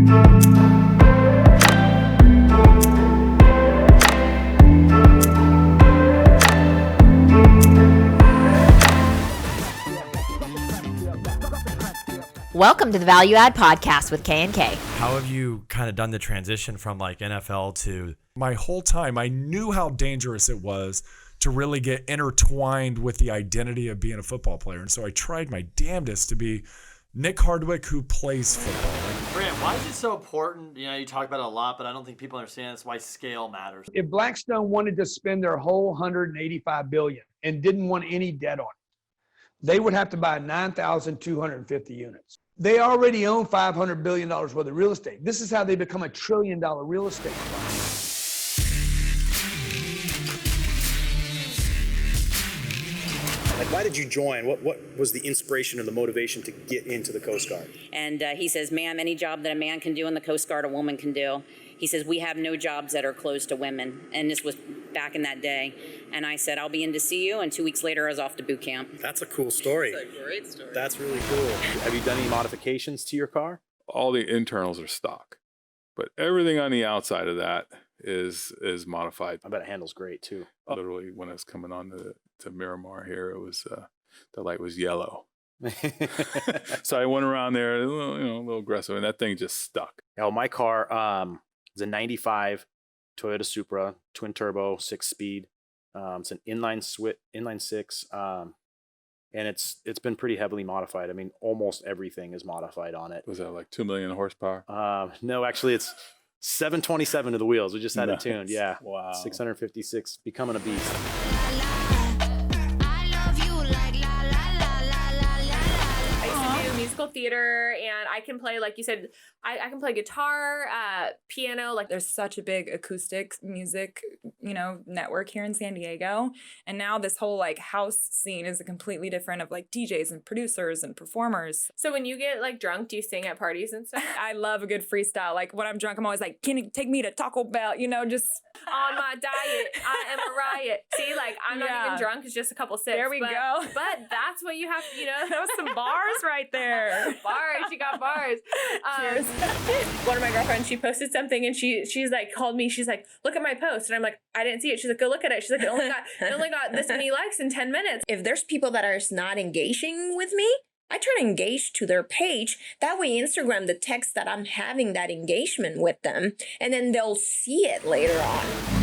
Welcome to the Value Add Podcast with K&K. How have you kind of done the transition from like NFL to... My whole time, I knew how dangerous it was to really get intertwined with the identity of being a football player. And so I tried my damnedest to be Nick Hardwick who plays football. Grant, why is it so important? You know, you talk about it a lot, but I don't think people understand that's why scale matters. If Blackstone wanted to spend their whole $185 billion and didn't want any debt on it, they would have to buy 9,250 units. They already own $500 billion worth of real estate. This is how they become $1 trillion real estate fund. Like, why did you join? What was the inspiration or the motivation to get into the Coast Guard? And he says, ma'am, any job that a man can do in the Coast Guard, a woman can do. He says, we have no jobs that are closed to women. And this was back in that day. And I said, I'll be in to see you. And 2 weeks later, I was off to boot camp. That's a cool story. That's a great story. That's really cool. Have you done any modifications to your car? All the internals are stock, but everything on the outside of that is modified. I bet it handles great too. Literally, when I was coming on to Miramar here, it was the light was yellow. So I went around there, a little aggressive, and that thing just stuck. Now, my car is a 95 Toyota Supra, twin turbo, 6-speed. It's an inline six, and it's been pretty heavily modified. I mean, almost everything is modified on it. Was that like 2 million horsepower? No, actually, it's 727 to the wheels. We just had it tuned. Yeah. Wow. 656, becoming a beast. Musical theater, and I can play, like you said, I can play guitar, piano. Like, there's such a big acoustic music, network here in San Diego. And now this whole like house scene is a completely different of like DJs and producers and performers. So when you get like drunk, do you sing at parties and stuff? I love a good freestyle. Like when I'm drunk, I'm always like, can you take me to Taco Bell? Just on my diet, I am a riot. See, like I'm not even drunk. It's just a couple sips. There we go. But that's what you have to, That was some bars right there. Bars, she got bars. Cheers. One of my girlfriends, she posted something and she's like called me. She's like, look at my post, and I'm like, I didn't see it. She's like, go look at it. She's like, it only got this many likes in 10 minutes. If there's people that are not engaging with me, I try to engage to their page. That way Instagram detects that I'm having that engagement with them, and then they'll see it later on.